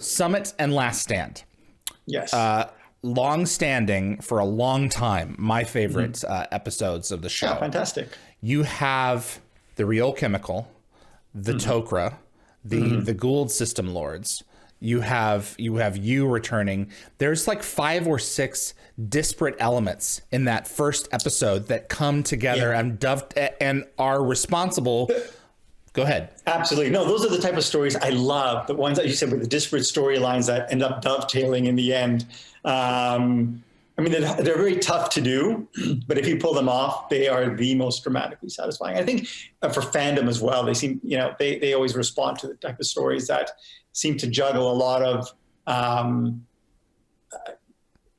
Summit and Last Stand. Yes. Long standing for a long time. My favorite episodes of the show. Yeah, fantastic. You have the Real Chemical, the tok'ra, the Goa'uld System Lords. You have you returning. There's like 5 or 6 disparate elements in that first episode that come together and are responsible. Go ahead. Absolutely. No, those are the type of stories I love. The ones that you said with the disparate storylines that end up dovetailing in the end. I mean, they're very tough to do, but if you pull them off, they are the most dramatically satisfying. I think for fandom as well, they seem, they always respond to the type of stories that seem to juggle a lot of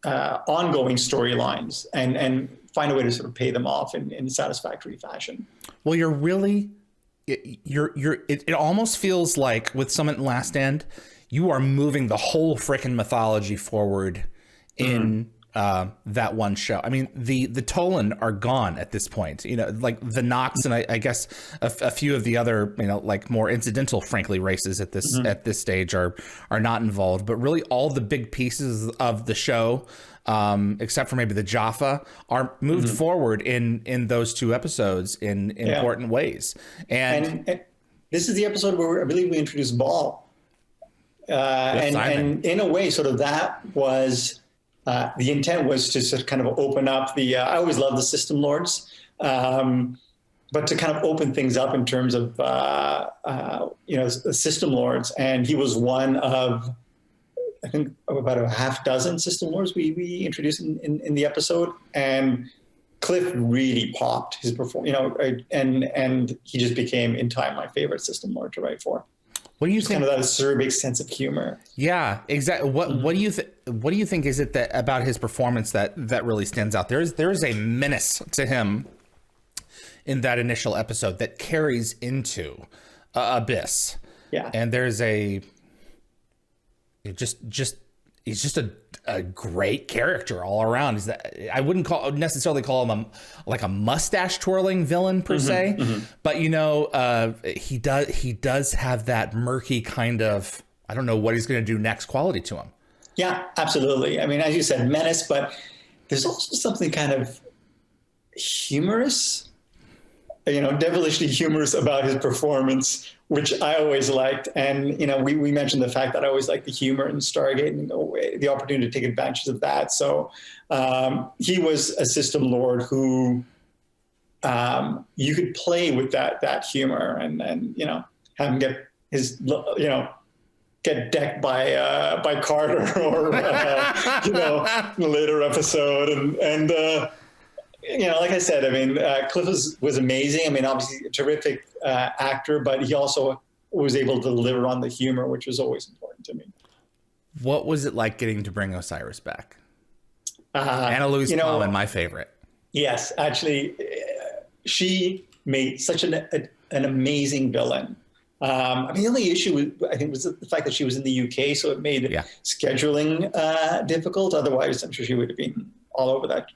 ongoing storylines and find a way to sort of pay them off in satisfactory fashion. Well, it almost feels like with Summit and Last Stand, you are moving the whole frickin' mythology forward in that one show. I mean, the Tolan are gone at this point, like the Nox and I guess a few of the other, like more incidental, frankly, races at this stage are not involved, but really all the big pieces of the show, except for maybe the Jaffa, are moved forward in those 2 episodes in important ways. And this is the episode where I believe we introduced Baal. And in a way, sort of that was the intent was to sort of kind of open up the. I always love the System Lords, but to kind of open things up in terms of the System Lords, and he was one of, I think, about a half dozen System Lords we introduced in the episode, and Cliff really popped his performance, and he just became in time my favorite System Lord to write for. What do you think? Kind of that acerbic sense of humor. Yeah, exactly. What do you think is it that about his performance that really stands out? There is a menace to him in that initial episode that carries into Abyss. Yeah, and there's he's just a great character all around. Is that I wouldn't necessarily call him a mustache twirling villain per se, but he does have that murky kind of, I don't know what he's going to do next quality to him. Yeah, absolutely. I mean, as you said, menace, but there's also something kind of humorous, devilishly humorous about his performance, which I always liked. And, we mentioned the fact that I always liked the humor in Stargate and the opportunity to take advantage of that. So he was a System Lord who you could play with that humor and have him get his, get decked by Carter or, in a later episode. And like I said, I mean, Cliff was amazing. I mean, obviously a terrific actor, but he also was able to deliver on the humor, which was always important to me. What was it like getting to bring Osiris back? Anna-Louise Plowman, my favorite. Yes, actually, she made such an amazing villain. I mean, the only issue, I think, was the fact that she was in the UK, so it made scheduling difficult. Otherwise, I'm sure she would have been all over that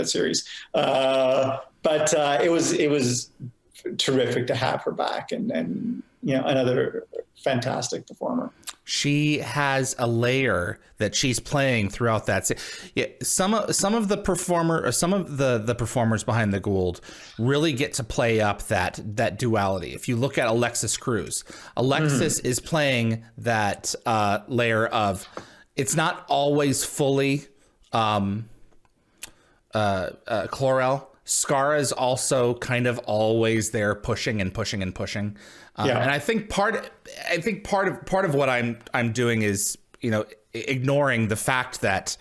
series. But it was terrific to have her back, and another fantastic performer. She has a layer that she's playing throughout that. Some of the performers behind the Goa'uld really get to play up that duality. If you look at Alexis Cruz, Alexis is playing that layer of, it's not always fully Chlorel. Skara is also kind of always there pushing and pushing and pushing. And I think part of what I'm doing is, ignoring the fact that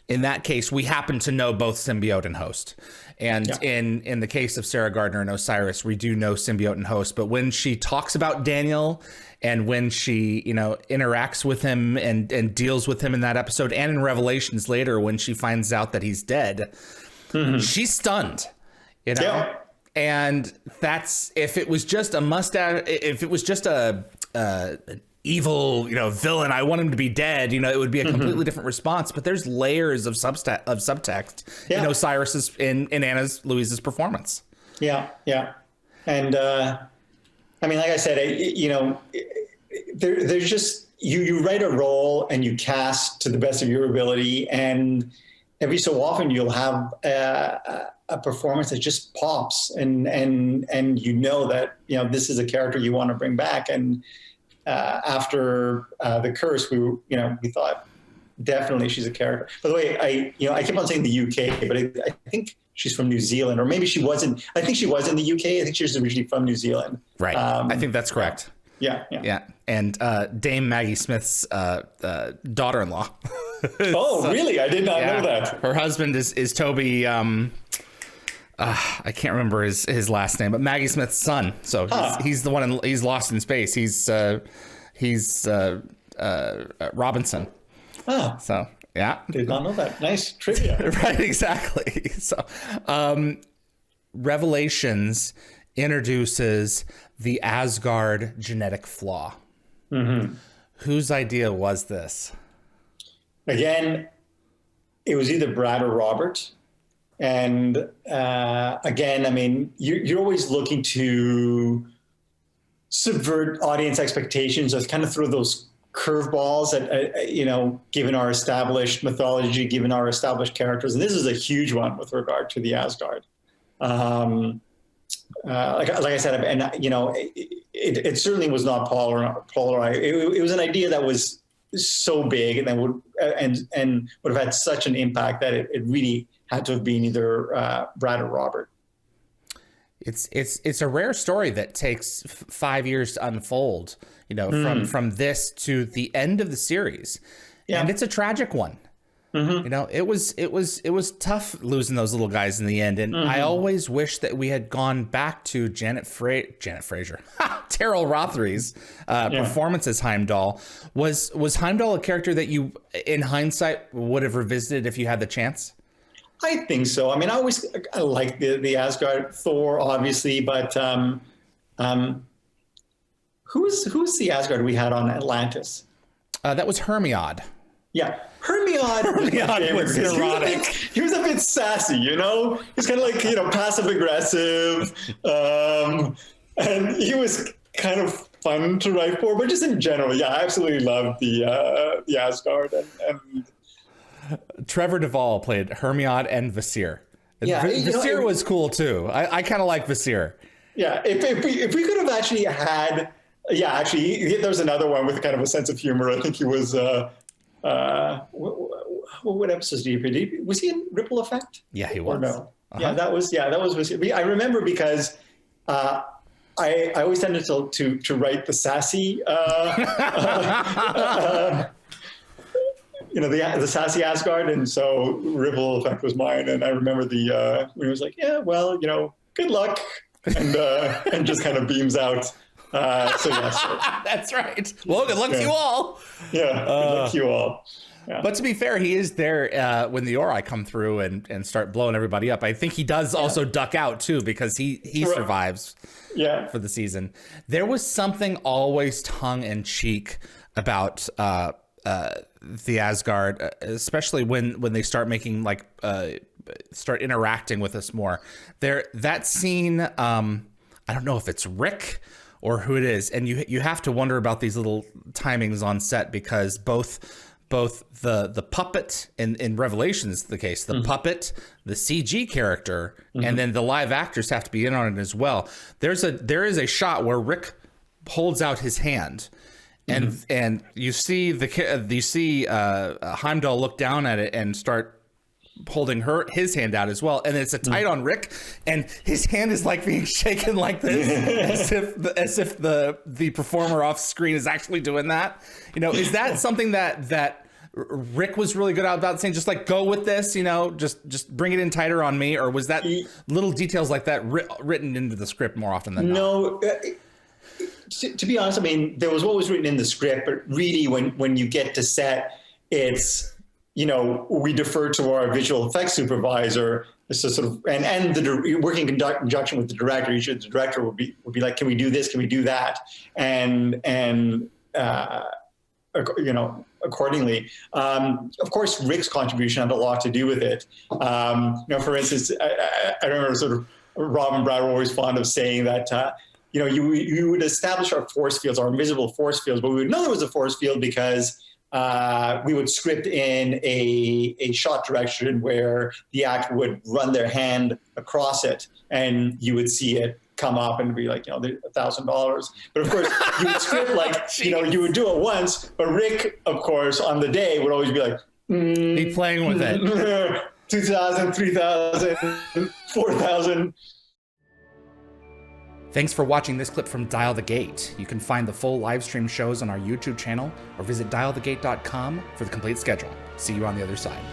in that case, we happen to know both symbiote and host. And in the case of Sarah Gardner and Osiris, we do know symbiote and host. But when she talks about Daniel and when she, interacts with him and deals with him in that episode and in Revelations later, when she finds out that he's dead, she's stunned, Yeah. And that's, if it was just a mustache, if it was just an evil, villain, I want him to be dead, it would be a completely different response. But there's layers of subtext in Osiris's, in Anna-Louise's performance. Yeah. And, I mean, like I said, there's just, you write a role and you cast to the best of your ability, and every so often you'll have a performance that just pops, and you know that, you know, this is a character you want to bring back. And after The Curse, we thought definitely she's a character. By the way, I keep on saying the UK, but I think she's from New Zealand, or maybe she wasn't. I think she was in the UK. I think she was originally from New Zealand. Right. I think that's correct. Yeah. And Dame Maggie Smith's daughter-in-law. Oh, so, really? I did not know that. Her husband is Toby. I can't remember his last name, but Maggie Smith's son. So he's the one. He's lost in space. He's Robinson. Oh. So yeah. Did not know that. Nice trivia. Right. Exactly. So, Revelations introduces the Asgard genetic flaw. Mm-hmm. Whose idea was this? Again, it was either Brad or Robert. And again, I mean, you're always looking to subvert audience expectations, or kind of throw those curveballs at, given our established mythology, given our established characters. And this is a huge one with regard to the Asgard. Like I said, and it certainly was not polarized. It was an idea that was so big, and that would have had such an impact that it really had to have been either Brad or Robert. It's a rare story that takes 5 years to unfold. From this to the end of the series, and it's a tragic one. Mm-hmm. It was tough losing those little guys in the end, and I always wish that we had gone back to Janet Fraser, Terrell Rothery's performance as Heimdall. Was Heimdall a character that you, in hindsight, would have revisited if you had the chance? I think so. I mean, I like the Asgard, Thor, obviously, but who's the Asgard we had on Atlantis? That was Hermiod. Yeah, Hermiod was neurotic. He was a bit sassy, He's kind of like, passive aggressive, and he was kind of fun to write for. But just in general, I absolutely loved the Asgard. And Trevor Duvall played Hermiod and Visir. Yeah, Visir was cool too. I kind of like Visir. Yeah, if we could have actually had, there was another one with kind of a sense of humor. I think he was. What episodes did he produce? Was he in Ripple Effect? Yeah, he was. Or no? Yeah, that was. I remember because I always tended to write the sassy, the sassy Asgard, and so Ripple Effect was mine. And I remember when he was like, good luck, and just kind of beams out. That's right. Well, good luck to you all. Yeah, good luck to you all. Yeah. But to be fair, he is there when the Ori come through and start blowing everybody up. I think he does also duck out too, because he survives for the season. There was something always tongue in cheek about the Asgard, especially when they start making start interacting with us more. That scene, I don't know if it's Rick or who it is, and you have to wonder about these little timings on set, because both the puppet in Revelations, the case, the puppet, the CG character, and then the live actors have to be in on it as well. There is a shot where Rick holds out his hand, and you see Heimdall look down at it and start holding his hand out as well, and it's a tight on Rick, and his hand is like being shaken like this, as if the performer off screen is actually doing that. Is that something that Rick was really good about saying, just like, go with this, just bring it in tighter on me, or was that little details like that written into the script more often than not? No. To be honest, I mean, there was what was written in the script, but really when you get to set, it's, we defer to our visual effects supervisor, so sort of, and working in conjunction with the director. Usually the director would be like, can we do this? Can we do that? And accordingly. Of course, Rick's contribution had a lot to do with it. For instance, I remember sort of Rob and Brad were always fond of saying that, you would establish our force fields, our invisible force fields, but we would know there was a force field because we would script in a shot direction where the actor would run their hand across it, and you would see it come up and be like, $1,000. But of course, you would script like, you would do it once, but Rick, of course, on the day would always be like, be playing with it. 2,000, 3,000, 4,000. Thanks for watching this clip from Dial the Gate. You can find the full live stream shows on our YouTube channel or visit dialthegate.com for the complete schedule. See you on the other side.